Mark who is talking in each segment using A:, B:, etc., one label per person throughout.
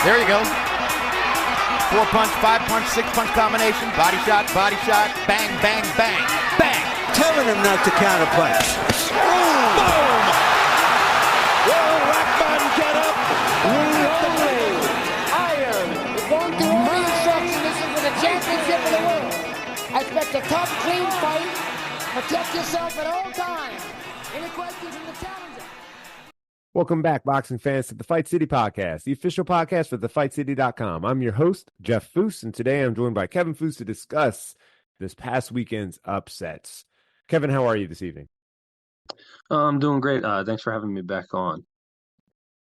A: There you go. 4-punch, 5-punch, 6-punch combination. Body shot, bang, bang, bang, bang.
B: Telling him not to counterpunch.
C: Boom! Will Rackman get up?
D: Iron. You're going through all the instructions. This is for the championship of the world. I expect a tough, clean fight. Protect yourself at all times. Any questions from the challenger?
E: Welcome back, boxing fans, to the Fight City Podcast, the official podcast for thefightcity.com. I'm your host, Jeff Foose, and today I'm joined by Kevin Foose to discuss this past weekend's upsets. Kevin, how are you this evening?
F: I'm doing great. Thanks for having me back on.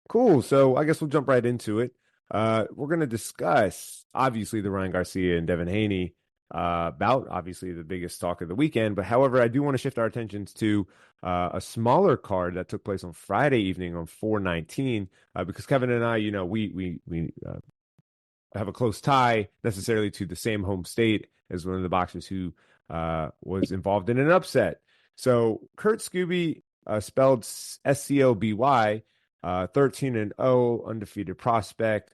E: Cool. So I guess we'll jump right into it. We're going to discuss, obviously, the Ryan Garcia and Devin Haney bout, obviously the biggest talk of the weekend. But however, I do want to shift our attentions to a smaller card that took place on Friday evening on 4/19, because Kevin and I, we have a close tie necessarily to the same home state as one of the boxers who was involved in an upset. So Kurt Scooby, spelled Sclby, 13-0, undefeated prospect,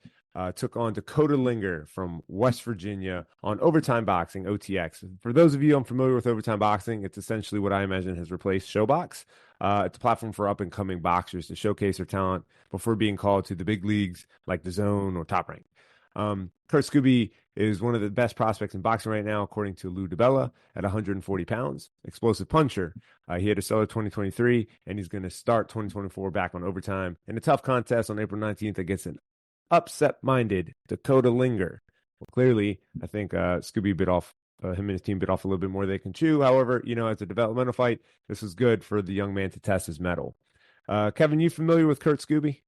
E: took on Dakota Linger from West Virginia on Overtime Boxing, OTX. For those of you unfamiliar with Overtime Boxing, it's essentially what I imagine has replaced Showbox. It's a platform for up-and-coming boxers to showcase their talent before being called to the big leagues like the Zone or Top Rank. Kurt Scooby is one of the best prospects in boxing right now, according to Lou DiBella, at 140 pounds. Explosive puncher. He had a stellar 2023, and he's going to start 2024 back on Overtime in a tough contest on April 19th against an upset-minded Dakota Linger. Well, clearly, I think Scooby bit off, him and his team bit off a little bit more than they can chew. However, as a developmental fight, this was good for the young man to test his mettle. Kevin, you familiar with Kurt Scooby?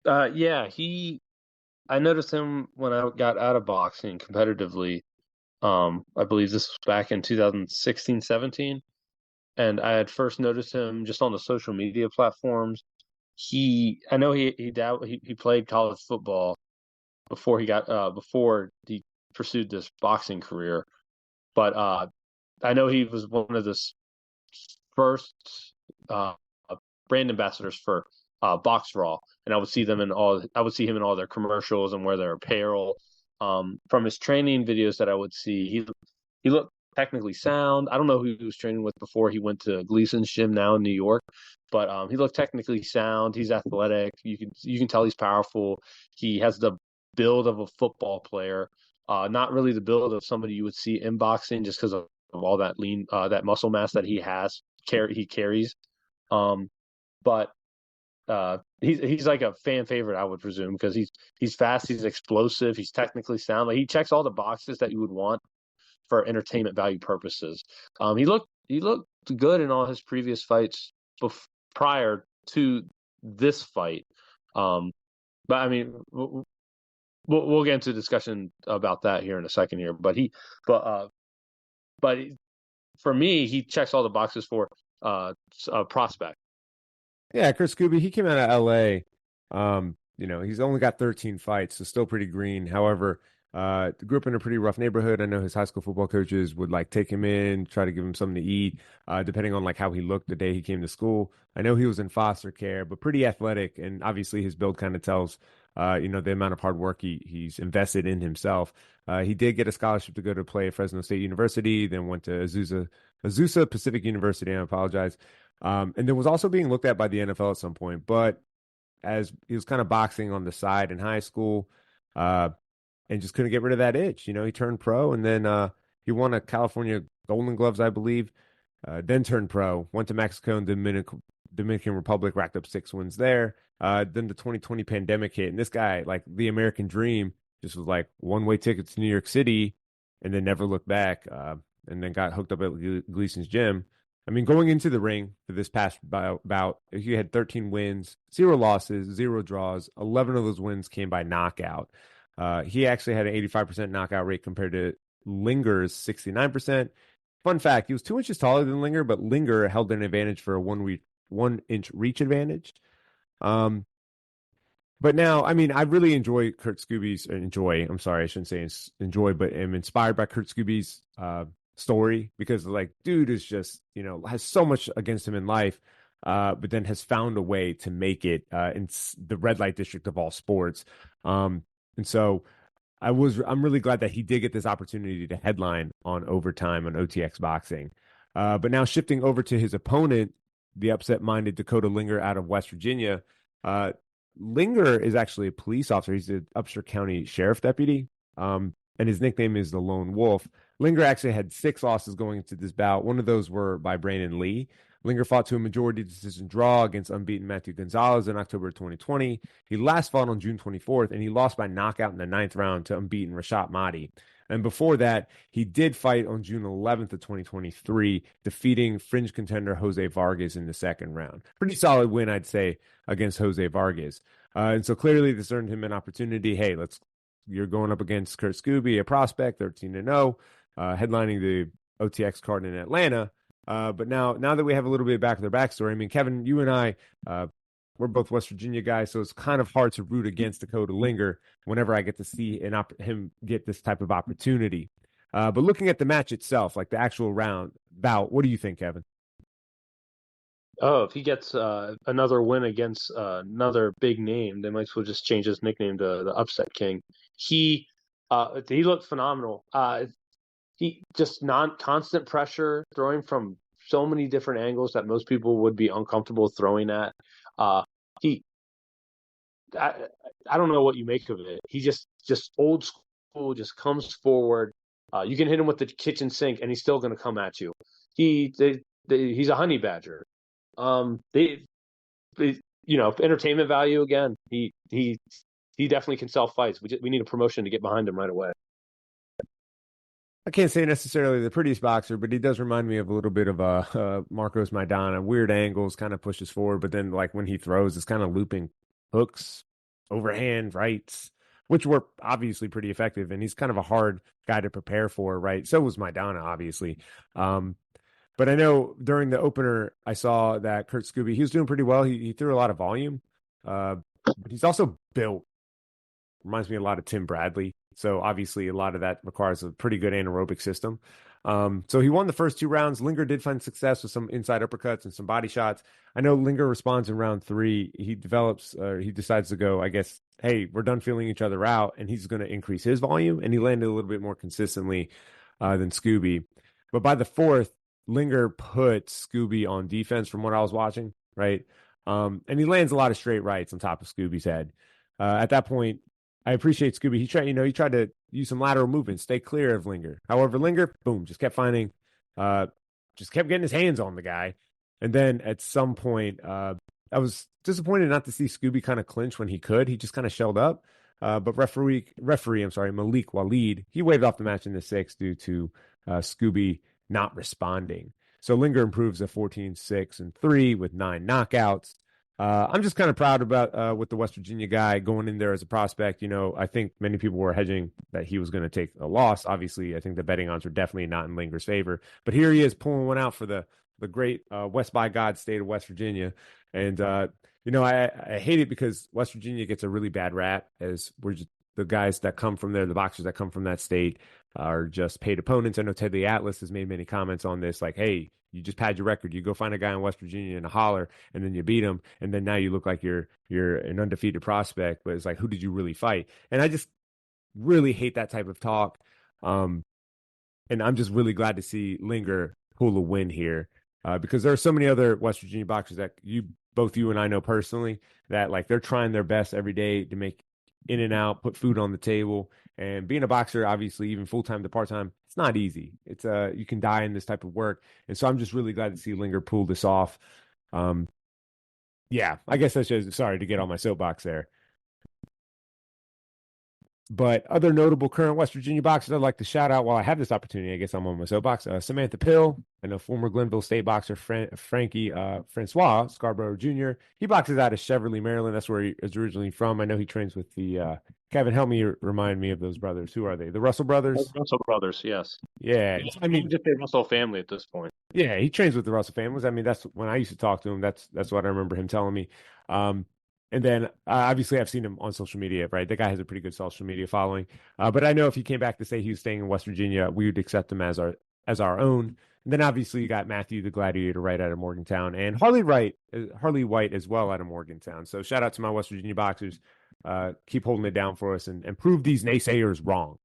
F: Yeah, I noticed him when I got out of boxing competitively. I believe this was back in 2016-17, and I had first noticed him just on the social media platforms. I know he played college football before he pursued this boxing career, but I know he was one of the first brand ambassadors for Box Raw, and I would see him in all their commercials and wear their apparel. From his training videos that I would see, he looked technically sound. I don't know who he was training with before he went to Gleason's gym now in New York, but he looked technically sound. He's athletic. You can tell he's powerful. He has the build of a football player, not really the build of somebody you would see in boxing, just because of all that lean, that muscle mass that he carries. But he's like a fan favorite, I would presume, because he's fast, he's explosive, he's technically sound. Like, he checks all the boxes that you would want for entertainment value purposes. He looked good in all his previous fights prior to this fight. But I mean, we'll get into a discussion about that here in a second here. But for me, he checks all the boxes for a prospect.
E: Yeah, Kurt Scooby, he came out of L.A. He's only got 13 fights, so still pretty green. However, grew up in a pretty rough neighborhood. I know his high school football coaches would take him in, try to give him something to eat, depending on how he looked the day he came to school. I know he was in foster care, but pretty athletic, and obviously his build kind of tells, the amount of hard work he's invested in himself. He did get a scholarship to go to play at Fresno State University, then went to Azusa Pacific University. I apologize. And then was also being looked at by the NFL at some point, but as he was kind of boxing on the side in high school, and just couldn't get rid of that itch. He turned pro, and then he won a California Golden Gloves, I believe, then turned pro, went to Mexico and Dominican Republic, racked up 6 wins there. Then the 2020 pandemic hit, and this guy, the American dream, just was one-way ticket to New York City, and then never looked back, and then got hooked up at Gleason's gym. I mean, going into the ring for this past bout, he had 13 wins, 0 losses, 0 draws. 11 of those wins came by knockout. He actually had an 85% knockout rate compared to Linger's 69%. Fun fact, he was 2 inches taller than Linger, but Linger held an advantage for a 1-inch reach advantage. But now, I mean, I really enjoy Kurt Scooby's, I'm sorry, I shouldn't say enjoy, but am inspired by Kurt Scooby's story, because dude is just, has so much against him in life. but then has found a way to make it in the red light district of all sports. And so I'm really glad that he did get this opportunity to headline on Overtime on OTX Boxing. But now shifting over to his opponent, the upset-minded Dakota Linger out of West Virginia. Linger is actually a police officer. He's an Upshur County Sheriff deputy, and his nickname is the Lone Wolf. Linger actually had 6 losses going into this bout. One of those were by Brandon Lee. Linger fought to a majority decision draw against unbeaten Matthew Gonzalez in October 2020. He last fought on June 24th, and he lost by knockout in the 9th round to unbeaten Rashad Mahdi. And before that, he did fight on June 11th of 2023, defeating fringe contender Jose Vargas in the 2nd round. Pretty solid win, I'd say, against Jose Vargas. And so clearly this earned him an opportunity. Hey, you're going up against Kurt Scooby, a prospect, 13-0, headlining the OTX card in Atlanta. But now that we have a little bit back of their backstory, I mean, Kevin, you and I, we're both West Virginia guys, so it's kind of hard to root against Dakota Linger whenever I get to see him get this type of opportunity. But looking at the match itself, like the actual bout, what do you think, Kevin?
F: Oh, if he gets another win against another big name, they might as well just change his nickname to the Upset King. He looked phenomenal. He just constant pressure, throwing from so many different angles that most people would be uncomfortable throwing at. I don't know what you make of it. He just old school, just comes forward. You can hit him with the kitchen sink, and he's still going to come at you. He's a honey badger. Entertainment value again. He definitely can sell fights. We need a promotion to get behind him right away.
E: I can't say necessarily the prettiest boxer, but he does remind me of a little bit of Marcos Maidana. Weird angles, kind of pushes forward, but then like when he throws, it's kind of looping hooks, overhand rights, which were obviously pretty effective. And he's kind of a hard guy to prepare for, right? So was Maidana, obviously. But I know during the opener, I saw that Kurt Scooby, he was doing pretty well. He threw a lot of volume, but he's also built. Reminds me a lot of Tim Bradley. So obviously a lot of that requires a pretty good anaerobic system. So he won the first 2 rounds. Linger did find success with some inside uppercuts and some body shots. I know Linger responds in round 3. He decides to go, I guess, hey, we're done feeling each other out, and he's going to increase his volume, and he landed a little bit more consistently than Scooby. But by the 4th, Linger put Scooby on defense from what I was watching, right? And he lands a lot of straight rights on top of Scooby's head. At that point, I appreciate Scooby. He tried to use some lateral movement, stay clear of Linger. However, Linger, boom, just kept getting his hands on the guy. And then at some point, I was disappointed not to see Scooby kind of clinch when he could. He just kind of shelled up. But referee, Malik Waleed, he waved off the match in the 6th due to Scooby not responding. So Linger improves at 14-6-3 with 9 knockouts. I'm just kind of proud about with the West Virginia guy going in there as a prospect. I think many people were hedging that he was going to take a loss. Obviously, I think the betting odds were definitely not in Linger's favor. But here he is pulling one out for the great West by God state of West Virginia. And, I hate it because West Virginia gets a really bad rap as the guys that come from there, the boxers that come from that state are just paid opponents. I know Ted Lee Atlas has made many comments on this, like, hey, you just pad your record. You go find a guy in West Virginia in a holler, and then you beat him, and then now you look like you're an undefeated prospect. But it's like, who did you really fight? And I just really hate that type of talk. And I'm just really glad to see Linger pull a win here because there are so many other West Virginia boxers that both you and I know personally that like they're trying their best every day to make in and out, put food on the table. And being a boxer, obviously, even full-time to part-time, it's not easy. It's you can die in this type of work. And so I'm just really glad to see Linger pull this off. Yeah, I guess that's just, sorry to get on my soapbox there. But other notable current West Virginia boxers I'd like to shout out while I have this opportunity. I guess I'm on my soapbox. Samantha Pill, I know former Glenville State boxer Frankie Francois Scarborough Jr. He boxes out of Cheverly, Maryland. That's where he is originally from. I know he trains with the Kevin, help me remind me of those brothers. Who are they? The Russell brothers?
F: Russell brothers, yes.
E: Yeah.
F: I mean, just the Russell family at this point.
E: Yeah, he trains with the Russell families. I mean, that's when I used to talk to him. That's what I remember him telling me. And then obviously I've seen him on social media, right? The guy has a pretty good social media following. But I know if he came back to say he was staying in West Virginia, we would accept him as our own. And then obviously you got Matthew the Gladiator right out of Morgantown, and Harley White as well out of Morgantown. So shout out to my West Virginia boxers. Keep holding it down for us and prove these naysayers wrong.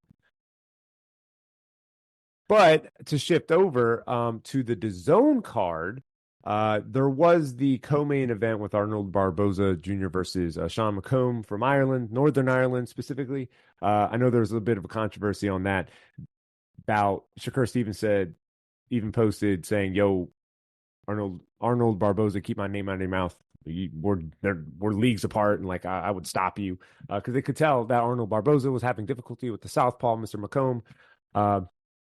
E: But to shift over to the DAZN card, there was the co-main event with Arnold Barboza Jr. versus Sean McComb from Ireland, Northern Ireland specifically. I know there was a bit of a controversy on that bout. Shakur Stevens even posted saying, "Yo, Arnold Barboza, keep my name out of your mouth. We're leagues apart, and like I would stop you," because they could tell that Arnold Barboza was having difficulty with the southpaw, Mr. McComb,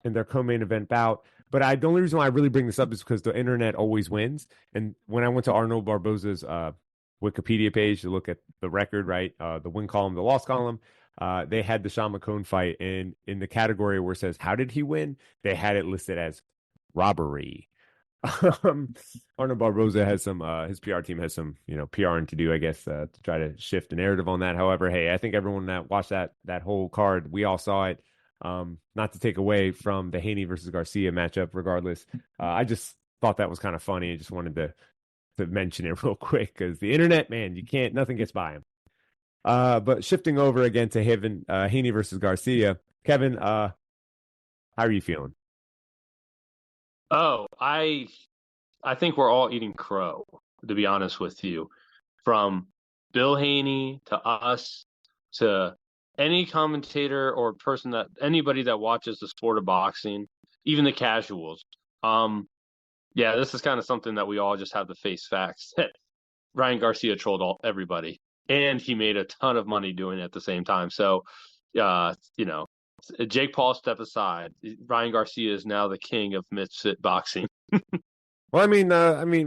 E: in their co-main event bout. But the only reason why I really bring this up is because the internet always wins. And when I went to Arnold Barboza's Wikipedia page to look at the record, right, the win column, the loss column, they had the Sean McComb fight, and in the category where it says how did he win, they had it listed as robbery. Arnold Barboza has some his PR team has some PRing to do, I guess, to try to shift the narrative on that. However, hey, I think everyone that watched that whole card, we all saw it. Not to take away from the Haney versus Garcia matchup, regardless. I just thought that was kind of funny. I just wanted to mention it real quick because the internet, man, nothing gets by him. But shifting over again to Haney versus Garcia, Kevin, how are you feeling?
F: Oh, I think we're all eating crow, to be honest with you. From Bill Haney to us to any commentator or anybody that watches the sport of boxing, even the casuals. Yeah, this is kind of something that we all just have to face facts. Ryan Garcia trolled everybody, and he made a ton of money doing it at the same time. So, Jake Paul step aside. Ryan Garcia is now the king of misfit boxing.
E: Well, I mean,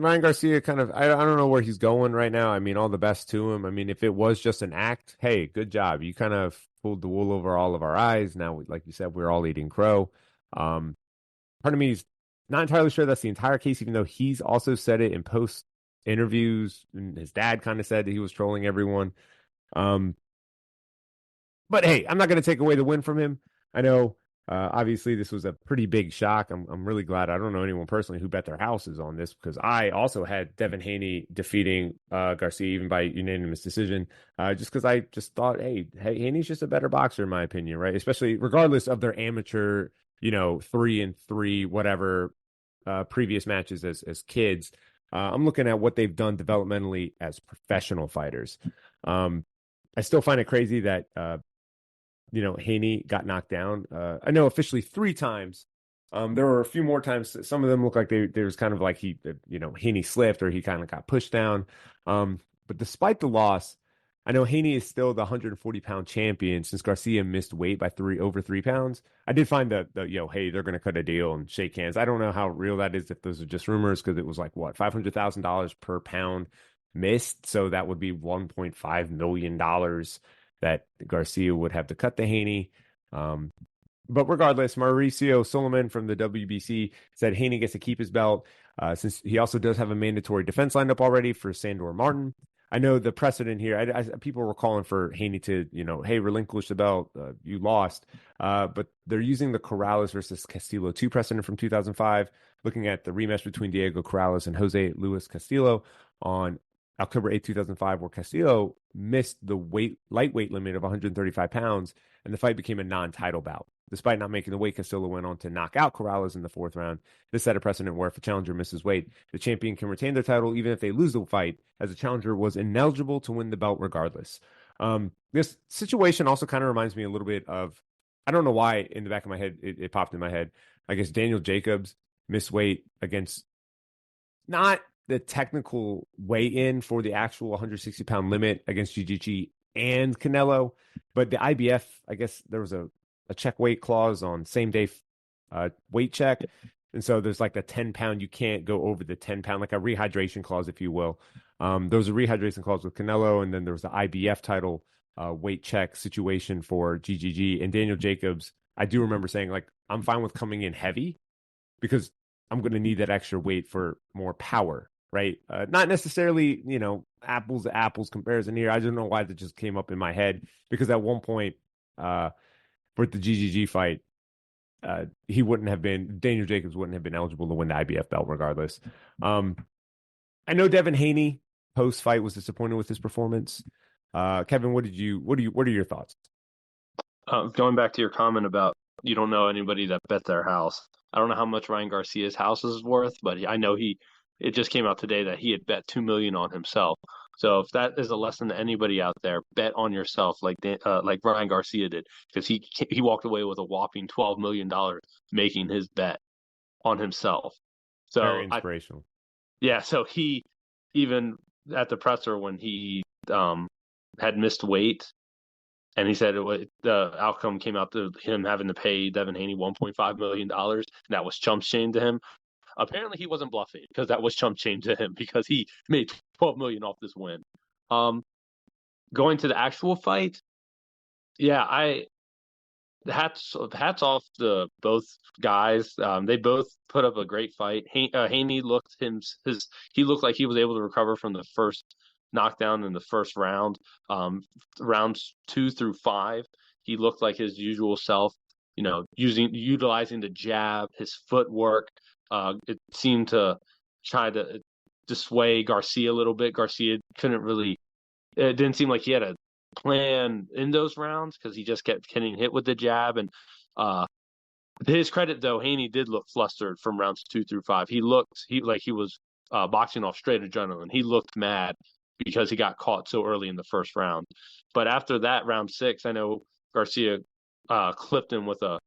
E: Ryan Garcia kind of, I don't know where he's going right now. I mean, all the best to him. I mean, if it was just an act, hey, good job. You kind of pulled the wool over all of our eyes. Now, like you said, we're all eating crow. Part of me is not entirely sure that's the entire case, even though he's also said it in post interviews. And his dad kind of said that he was trolling everyone. But hey, I'm not going to take away the win from him. I know, obviously, this was a pretty big shock. I'm really glad I don't know anyone personally who bet their houses on this, because I also had Devin Haney defeating Garcia even by unanimous decision, just because I just thought, hey, Haney's just a better boxer in my opinion, right? Especially regardless of their amateur, 3-3, whatever, previous matches as kids. I'm looking at what they've done developmentally as professional fighters. I still find it crazy that Haney got knocked down. I know officially 3 times. There were a few more times. Some of them look like there was kind of like Haney slipped or he kind of got pushed down. But despite the loss, I know Haney is still the 140-pound champion since Garcia missed weight by over 3 pounds. I did find that hey, they're going to cut a deal and shake hands. I don't know how real that is, if those are just rumors, because it was like what, $500,000 per pound missed. So that would be $1.5 million that Garcia would have to cut to Haney. But regardless, Mauricio Solomon from the WBC said Haney gets to keep his belt, since he also does have a mandatory defense lined up already for Sandor Martin. I know the precedent here. People were calling for Haney to, hey, relinquish the belt. You lost. But they're using the Corrales versus Castillo 2 precedent from 2005, looking at the rematch between Diego Corrales and Jose Luis Castillo on October 8, 2005, where Castillo missed the lightweight limit of 135 pounds, and the fight became a non-title bout. Despite not making the weight, Castillo went on to knock out Corrales in the 4th round. This set a precedent where if a challenger misses weight, the champion can retain their title even if they lose the fight, as the challenger was ineligible to win the belt regardless. This situation also kind of reminds me a little bit of, I don't know why in the back of my head, it popped in my head. I guess Daniel Jacobs missed weight against not the technical weigh-in for the actual 160-pound limit against GGG and Canelo, but the IBF, I guess there was a check weight clause on same-day weight check, and so there's like the 10-pound, you can't go over the 10-pound, like a rehydration clause, if you will. There was a rehydration clause with Canelo, and then there was the IBF title weight check situation for GGG, and Daniel Jacobs, I do remember saying, like, I'm fine with coming in heavy because I'm going to need that extra weight for more power. Right. Not necessarily, apples to apples comparison here. I don't know why that just came up in my head, because at one point for the GGG fight, Daniel Jacobs wouldn't have been eligible to win the IBF belt regardless. I know Devin Haney post fight was disappointed with his performance. Kevin, what are your thoughts?
F: Going back to your comment about you don't know anybody that bet their house. I don't know how much Ryan Garcia's house is worth, but I know it just came out today that he had bet 2 million on himself. So if that is a lesson to anybody out there, bet on yourself like Ryan Garcia did, because he walked away with a whopping $12 million making his bet on himself. So
E: Very inspirational.
F: so he, even at the presser when he had missed weight, and he said the outcome came out to him having to pay Devin Haney $1.5 million. That was chump change to him. Apparently, he wasn't bluffing, because that was chump change to him, because he made $12 million off this win. Going to the actual fight, hats off to both guys. They both put up a great fight. Haney looked like he was able to recover from the first knockdown in the first round. Rounds 2 through 5, he looked like his usual self. Utilizing the jab, his footwork. It seemed to try to dissuade Garcia a little bit. Garcia couldn't really. It didn't seem like he had a plan in those rounds, because he just kept getting hit with the jab. And to his credit, though, Haney did look flustered from rounds 2 through 5. He like he was boxing off straight adrenaline. He looked mad because he got caught so early in the first round. But after that, round 6, I know Garcia clipped him with a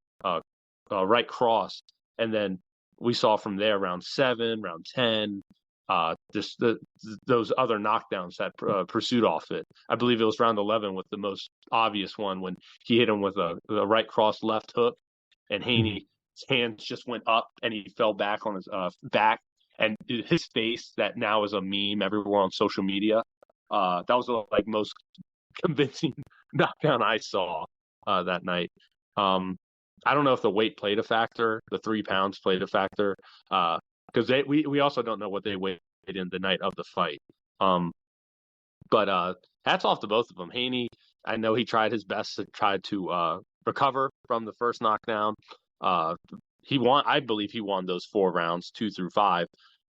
F: right cross, and then we saw from there round 7, round 10. Those other knockdowns that pursued off it. I believe it was round 11 with the most obvious one, when he hit him with a right cross left hook, and Haney's hands just went up and he fell back on his back, and his face that now is a meme everywhere on social media. That was the most convincing knockdown I saw that night. I don't know if the weight played a factor, the 3 pounds played a factor. Because we also don't know what they weighed in the night of the fight. But hats off to both of them. Haney, I know he tried his best to try to recover from the first knockdown. I believe he won those 4 rounds, 2 through 5.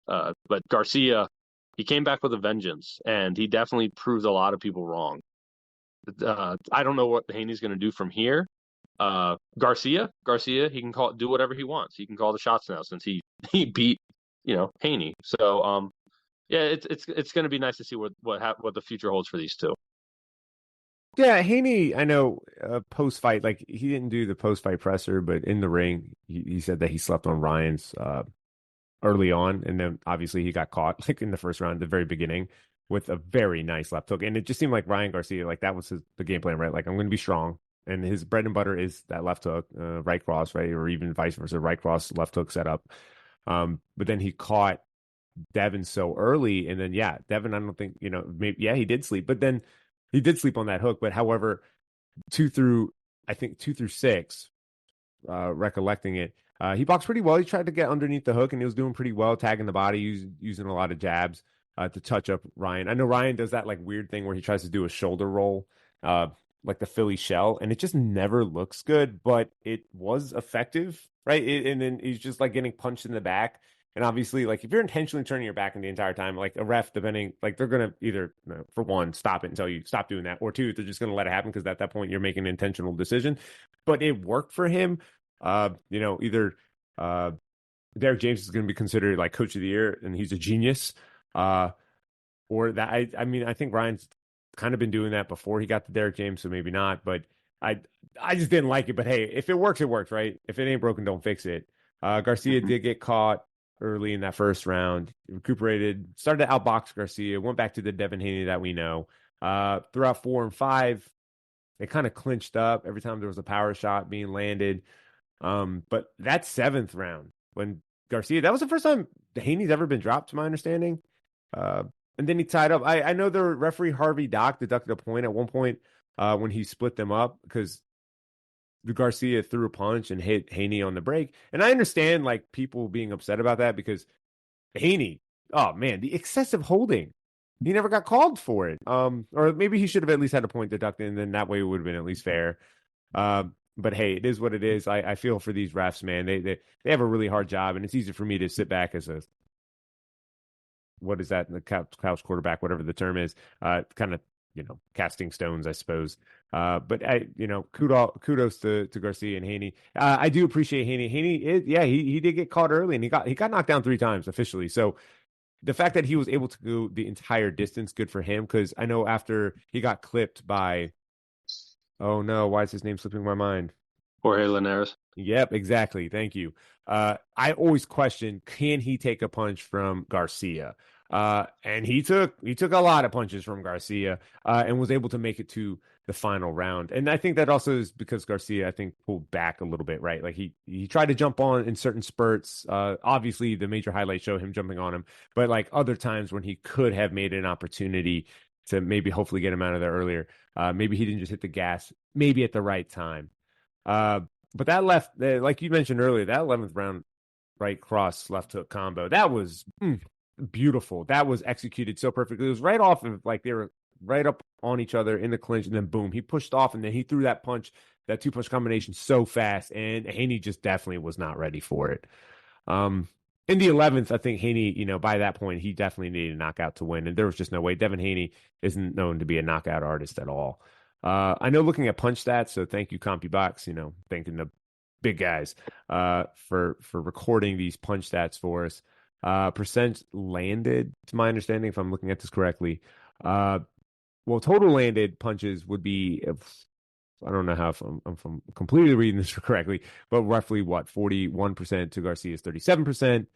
F: But Garcia, he came back with a vengeance, and he definitely proved a lot of people wrong. I don't know what Haney's going to do from here. Garcia, he can do whatever he wants. He can call the shots now, since he beat Haney. So it's going to be nice to see what the future holds for these two.
E: Yeah, Haney, I know post fight, like he didn't do the post fight presser, but in the ring, he said that he slept on Ryan's early on, and then obviously he got caught like in the first round at the very beginning with a very nice left hook, and it just seemed like Ryan Garcia, like that was the game plan, right? Like, I'm going to be strong. And his bread and butter is that left hook, right cross, right? Or even vice versa, right cross, left hook setup. But then he caught Devin so early. And then, Devin, I don't think, maybe, he did sleep. But then he did sleep on that hook. But however, 2 through 6, recollecting it, he boxed pretty well. He tried to get underneath the hook, and he was doing pretty well, tagging the body, using a lot of jabs to touch up Ryan. I know Ryan does that like weird thing where he tries to do a shoulder roll, like the Philly shell, and it just never looks good, but it was effective, right? And then he's just like getting punched in the back. And obviously, like if you're intentionally turning your back in the entire time, like a ref, depending, like they're going to either, for one, stop it and tell you stop doing that, or 2, they're just going to let it happen, because at that point you're making an intentional decision. But it worked for him. Either Derek James is going to be considered like coach of the year, and he's a genius, or that I think Ryan's kind of been doing that before he got to Derek James, so maybe not. But I just didn't like it. But hey, if it works, it works, right? If it ain't broken, don't fix it. Garcia did get caught early in that first round, recuperated, started to outbox Garcia, went back to the Devin Haney that we know. Throughout 4 and 5, it kind of clinched up every time there was a power shot being landed. But that 7th round, when Garcia, that was the first time Haney's ever been dropped, to my understanding. And then he tied up. I know the referee Harvey Dock deducted a point at one point when he split them up, because the Garcia threw a punch and hit Haney on the break. And I understand like people being upset about that, because Haney, oh man, the excessive holding. He never got called for it. Or maybe he should have at least had a point deducted, and then that way it would have been at least fair. But hey, it is what it is. I feel for these refs, man. They have a really hard job, and it's easy for me to sit back as a what is that, the couch quarterback, whatever the term is, kind of casting stones, I suppose. But kudos to Garcia and Haney. I do appreciate Haney. He did get caught early, and he got knocked down 3 times officially. So the fact that he was able to go the entire distance, good for him. Because I know after he got clipped by, oh no, why is his name slipping my mind?
F: Jorge Linares.
E: Yep, exactly. Thank you. I always question, can he take a punch from Garcia? And he took a lot of punches from Garcia, and was able to make it to the final round. And I think that also is because Garcia, I think, pulled back a little bit, right? Like he tried to jump on in certain spurts. Obviously, the major highlights show him jumping on him, but like other times when he could have made an opportunity to maybe hopefully get him out of there earlier, maybe he didn't just hit the gas, maybe at the right time. But that like you mentioned earlier, that 11th round right cross left hook combo, that was beautiful. That was executed so perfectly. It was right off of, like, they were right up on each other in the clinch, and then boom, he pushed off, and then he threw that punch, that 2-punch combination so fast, and Haney just definitely was not ready for it. In the 11th, I think Haney, by that point, he definitely needed a knockout to win, and there was just no way. Devin Haney isn't known to be a knockout artist at all. I know, looking at punch stats, so thank you, CompuBox, thanking the big guys for recording these punch stats for us. Percent landed, to my understanding, if I'm looking at this correctly. Well, total landed punches would be, I don't know how if I'm completely reading this correctly, but roughly 41% to Garcia's 37%.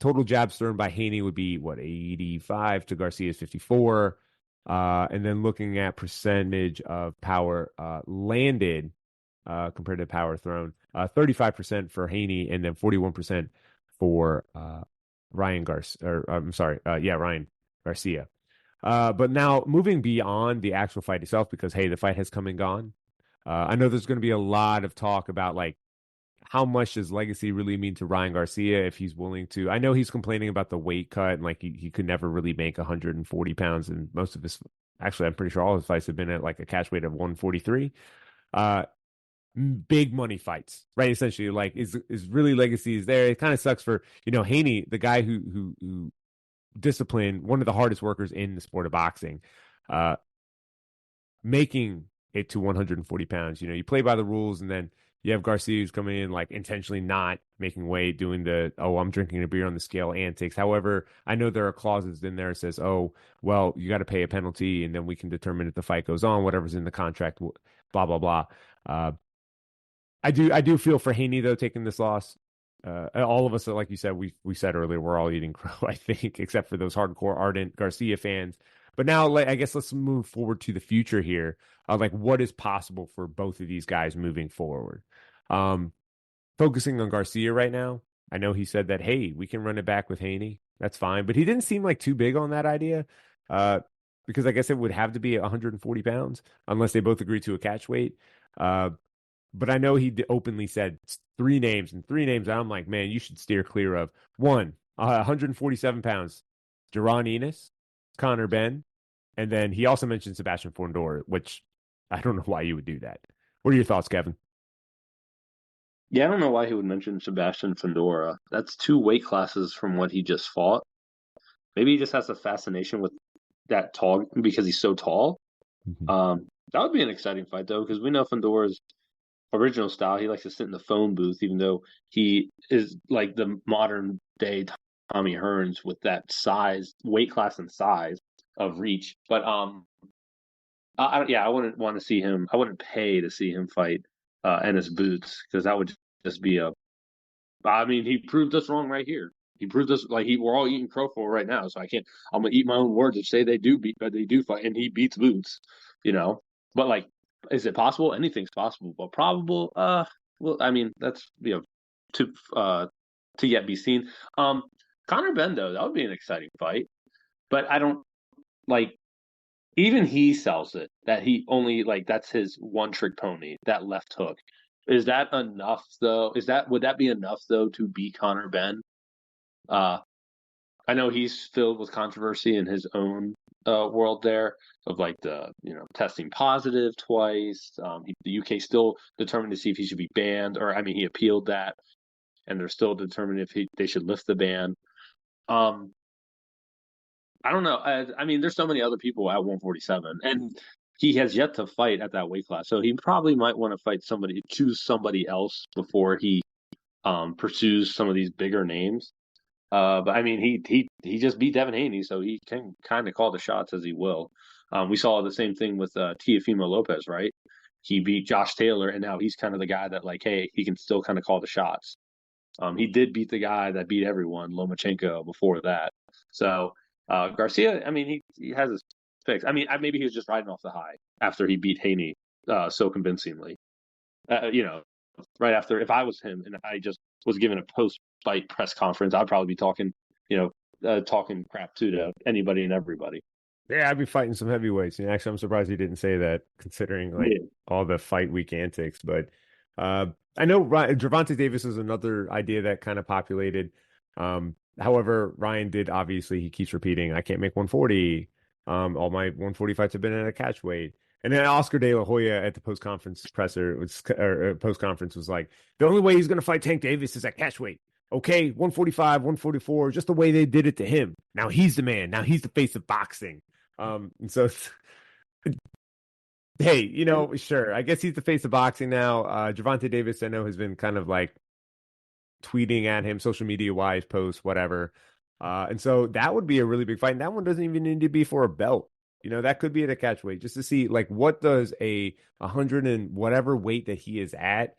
E: Total jabs thrown by Haney would be 85 to Garcia's 54. And then looking at percentage of power landed compared to power thrown, 35% for Haney, and then 41% for Ryan Garcia. But now moving beyond the actual fight itself, because hey, the fight has come and gone. I know there's going to be a lot of talk about, like, how much does legacy really mean to Ryan Garcia if he's willing to. I know he's complaining about the weight cut, and like he could never really make 140 pounds, and most of his, actually, I'm pretty sure all his fights have been at like a catch weight of 143. Big money fights, right? Essentially, like, is really legacy is there. It kind of sucks for Haney, the guy who disciplined one of the hardest workers in the sport of boxing, making it to 140 pounds. You play by the rules, and then you have Garcia who's coming in, like, intentionally not making weight, doing the, oh, I'm drinking a beer on the scale antics. However, I know there are clauses in there that says, oh, well, you got to pay a penalty, and then we can determine if the fight goes on, whatever's in the contract, blah, blah, blah. I do feel for Haney, though, taking this loss. All of us, like you said, we said earlier, we're all eating crow, I think, except for those hardcore ardent Garcia fans. But now, I guess let's move forward to the future here. Like, what is possible for both of these guys moving forward? Focusing on Garcia right now, I know he said that, hey, we can run it back with Haney. That's fine. But he didn't seem like too big on that idea, because I guess it would have to be 140 pounds unless they both agree to a catch weight. But I know he openly said 3 names, and 3 names I'm like, man, you should steer clear of. 1, 147 pounds, Jaron Enos, Conor Benn, and then he also mentioned Sebastian Fondor, which I don't know why you would do that. What are your thoughts, Kevin?
F: Yeah, I don't know why he would mention Sebastian Fondora. That's 2 weight classes from what he just fought. Maybe he just has a fascination with that tall because he's so tall. Mm-hmm. That would be an exciting fight, though, because we know Fondora's original style. He likes to sit in the phone booth, even though he is like the modern day Tommy Hearns with that size, weight class, and size of reach. But I wouldn't want to see him. I wouldn't pay to see him fight Ennis Boots, because that would just be he proved us wrong right here. He proved us, like, we're all eating crow for right now. So I'm gonna eat my own words and say they do fight, and he beats Boots, But, like, is it possible? Anything's possible, but probable. Well, that's to yet be seen. Conor Benn, though, that would be an exciting fight, but I don't like. Even he sells it that he only, like, that's his one trick pony, that left hook. Is that enough, though? Would that be enough, though, to beat Conor Benn? I know he's filled with controversy in his own world there of like the testing positive twice. The UK still determined to see if he should be banned, or I mean, he appealed that, and they're still determined if they should lift the ban. Um, I don't know. I mean, there's so many other people at 147, and he has yet to fight at that weight class, so he probably might want to choose somebody else before he pursues some of these bigger names. But I mean, he just beat Devin Haney, so he can kind of call the shots as he will. We saw the same thing with Teofimo Lopez, right? He beat Josh Taylor, and now he's kind of the guy that, like, hey, he can still kind of call the shots. He did beat the guy that beat everyone, Lomachenko, before that. So Garcia, I mean, he has his fix. I mean, maybe he was just riding off the high after he beat Haney so convincingly. Right after, if I was him and I just was given a post-fight press conference, I'd probably be talking, talking crap too to anybody and everybody.
E: Yeah, I'd be fighting some heavyweights. And actually, I'm surprised he didn't say that, considering like all the fight week antics. But I know Gervonta Davis is another idea that kind of populated. However, Ryan did obviously, he keeps repeating, I can't make 140. All my 140 fights have been at a catch weight. And then Oscar De La Hoya at the post conference was like, the only way he's going to fight Tank Davis is at catch weight. Okay, 145, 144, just the way they did it to him. Now he's the man. Now he's the face of boxing. And so, hey, sure. I guess he's the face of boxing now. Gervonta Davis, I know, has been kind of like tweeting at him, social media wise, posts, whatever. And so that would be a really big fight. And that one doesn't even need to be for a belt. That could be at a catch weight, just to see like what does a 100 and whatever weight that he is at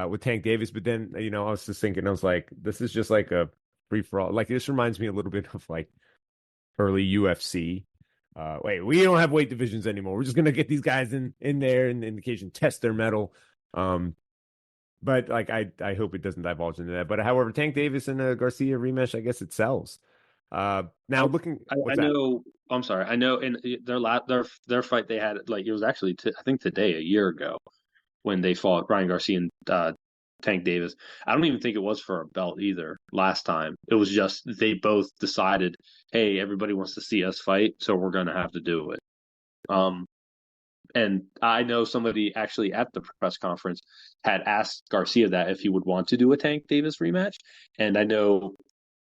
E: with Tank Davis. But then, I was just thinking, I was like, this is just like a free for all. Like, this reminds me a little bit of like early UFC. Wait, we don't have weight divisions anymore. We're just gonna get these guys in there and in occasion test their mettle. But like, I hope it doesn't divulge into that. But however, Tank Davis and a Garcia rematch, I guess it sells. Now looking,
F: I know. I'm sorry. I know in their fight they had, like, it was actually I think today, a year ago, when they fought Ryan Garcia and Tank Davis. I don't even think it was for a belt either. Last time it was just they both decided, hey, everybody wants to see us fight, so we're going to have to do it. And I know somebody actually at the press conference had asked Garcia that if he would want to do a Tank Davis rematch, and I know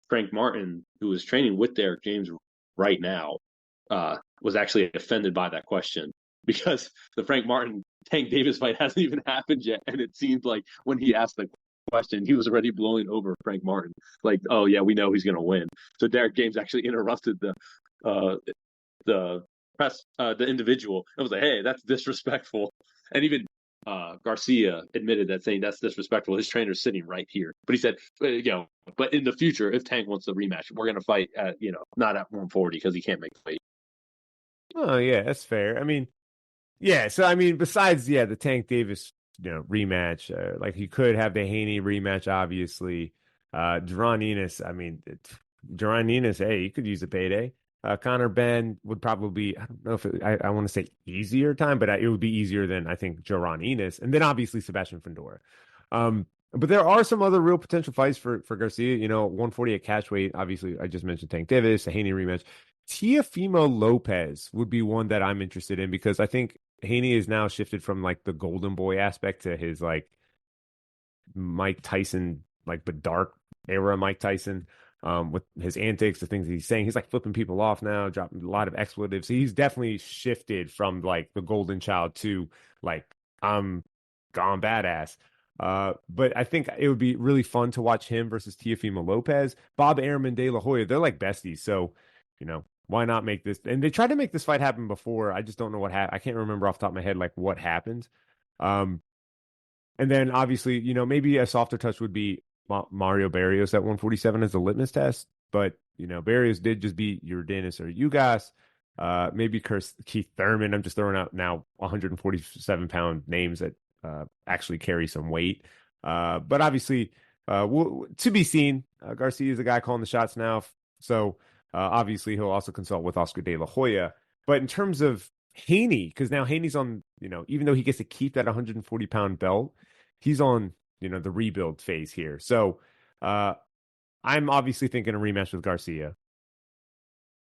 F: Frank Martin, who is training with Derek James right now, was actually offended by that question, because the Frank Martin Tank Davis fight hasn't even happened yet, and it seemed like when he asked the question, he was already blowing over Frank Martin, like, "Oh yeah, we know he's going to win." So Derek James actually interrupted the press, the individual, and was like, "Hey, that's disrespectful." And even Garcia admitted that, saying that's disrespectful. His trainer's sitting right here, but he said, but in the future, if Tank wants the rematch, we're going to fight at, not at 140 because he can't make the weight.
E: Oh yeah, that's fair. I mean, yeah. So I mean, besides the Tank Davis rematch, like he could have the Haney rematch, obviously. Jaron Ennis, I mean, Jaron Ennis, hey, he could use a payday. Conor Ben would probably, I don't know if I want to say easier time, but it would be easier than, I think, Jaron Ennis, and then obviously Sebastian Fundora. But there are some other real potential fights for Garcia. 140 at catch weight. Obviously, I just mentioned Tank Davis, a Haney rematch. Teofimo Lopez would be one that I'm interested in, because I think Haney is now shifted from like the golden boy aspect to his like Mike Tyson, like the dark era Mike Tyson, with his antics, the things that he's saying. He's like flipping people off now, dropping a lot of expletives. He's definitely shifted from like the golden child to like, I'm gone badass. But I think it would be really fun to watch him versus Teofimo Lopez. Bob Arum and De La Hoya, they're like besties. So, why not make this? And they tried to make this fight happen before. I just don't know what happened. I can't remember off the top of my head, like what happened. And then obviously, maybe a softer touch would be Mario Barrios at 147 as a litmus test. But, Barrios did just beat Yordenis or Ugas. Maybe Keith Thurman. I'm just throwing out now 147-pound names that actually carry some weight. But obviously, to be seen. Garcia is the guy calling the shots now. So obviously, he'll also consult with Oscar De La Hoya. But in terms of Haney, because now Haney's on, even though he gets to keep that 140-pound belt, he's on, the rebuild phase here. So I'm obviously thinking a rematch with Garcia.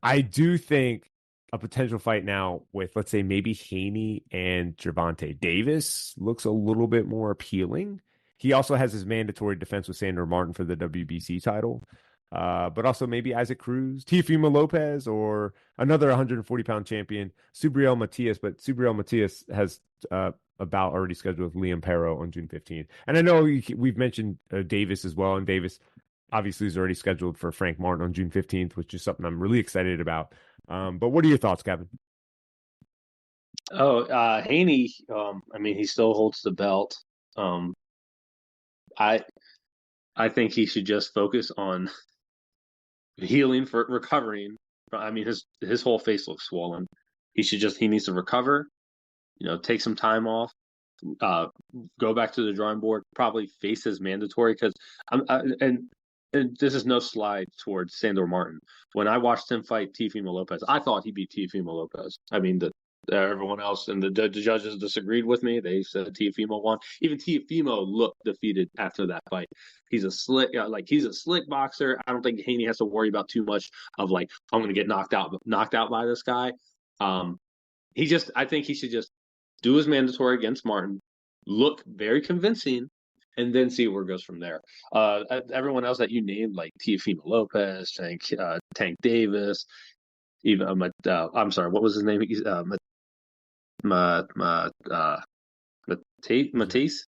E: I do think a potential fight now with, let's say, maybe Haney and Gervonta Davis looks a little bit more appealing. He also has his mandatory defense with Sandor Martin for the WBC title. But also maybe Isaac Cruz, Teofimo Lopez, or another 140-pound champion, Subriel Matias. But Subriel Matias has a bout already scheduled with Liam Perro on June 15th. And I know we've mentioned Davis as well, and Davis obviously is already scheduled for Frank Martin on June 15th, which is something I'm really excited about. But what are your thoughts, Kevin?
F: Haney, I mean, he still holds the belt. I think he should just focus on healing, for recovering. I mean, his whole face looks swollen. He needs to recover, take some time off, go back to the drawing board, probably face his mandatory, because and this is no slide towards Sandor Martin. When I watched him fight Teofimo Lopez, I thought he beat Teofimo Lopez. I mean, everyone else and the judges disagreed with me. They said Teofimo won. Even Teofimo looked defeated after that fight. He's a slick boxer. I don't think Haney has to worry about too much of I'm going to get knocked out by this guy. I think he should just do his mandatory against Martin, look very convincing, and then see where it goes from there. Everyone else that you named, like Teofimo Lopez, Tank Davis, even I'm sorry, what was his name? Matisse?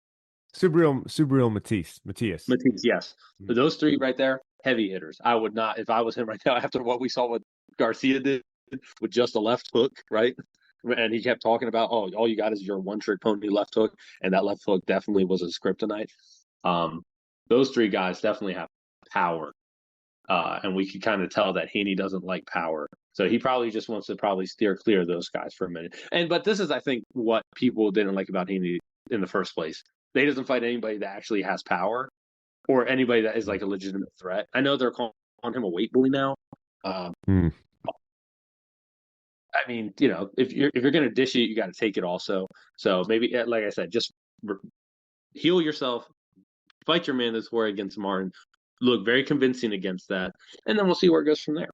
E: Subriel Matias.
F: Matisse, yes. But those three right there, heavy hitters. I would not, if I was him right now, after what we saw what Garcia did with just a left hook, right? And he kept talking about, all you got is your one-trick pony left hook, and that left hook definitely was his kryptonite. Those three guys definitely have power. And we could kind of tell that Haney doesn't like power. So he probably just wants to steer clear of those guys for a minute. But this is, I think, what people didn't like about Haney in the first place. He doesn't fight anybody that actually has power or anybody that is like a legitimate threat. I know they're calling him a weight bully now. I mean, if you're going to dish it, you got to take it also. So maybe, like I said, just heal yourself, fight your mandatory against Martin, look very convincing against that, and then we'll see where it goes from there.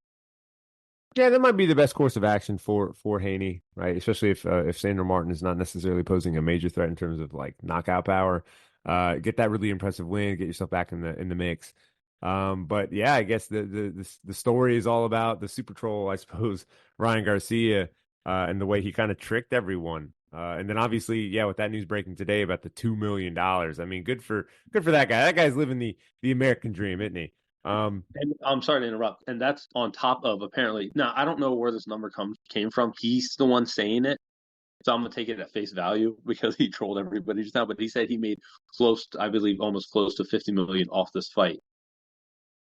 E: Yeah, that might be the best course of action for Haney, right? Especially if Sandor Martin is not necessarily posing a major threat in terms of knockout power. Get that really impressive win, get yourself back in the mix. But yeah, I guess the story is all about the super troll, I suppose, Ryan Garcia, and the way he kind of tricked everyone. And then obviously, yeah, with that news breaking today about the $2 million. I mean, good for that guy. That guy's living the American dream, isn't he?
F: And I'm sorry to interrupt. And that's on top of, apparently, now I don't know where this number came from. He's the one saying it. So I'm going to take it at face value because he trolled everybody just now. But he said he made almost close to $50 million off this fight.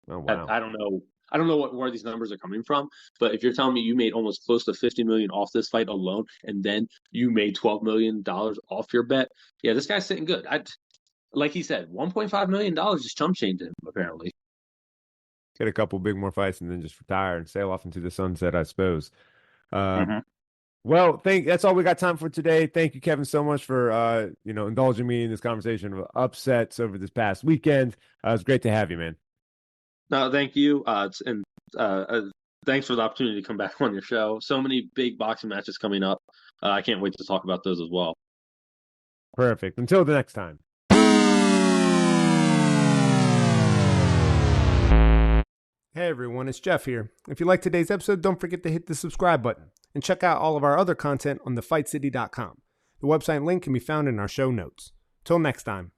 E: Oh, wow.
F: I don't know where these numbers are coming from, but if you're telling me you made almost close to $50 million off this fight alone, and then you made $12 million off your bet, yeah, this guy's sitting good. Like he said, $1.5 million just chump change him, apparently.
E: Get a couple big more fights and then just retire and sail off into the sunset, I suppose. Well, that's all we got time for today. Thank you, Kevin, so much for indulging me in this conversation of upsets over this past weekend. It was great to have you, man.
F: No, thank you. And thanks for the opportunity to come back on your show. So many big boxing matches coming up. I can't wait to talk about those as well.
E: Perfect. Until the next time. Hey everyone, it's Jeff here. If you like today's episode, don't forget to hit the subscribe button and check out all of our other content on thefightcity.com. The website link can be found in our show notes. Till next time.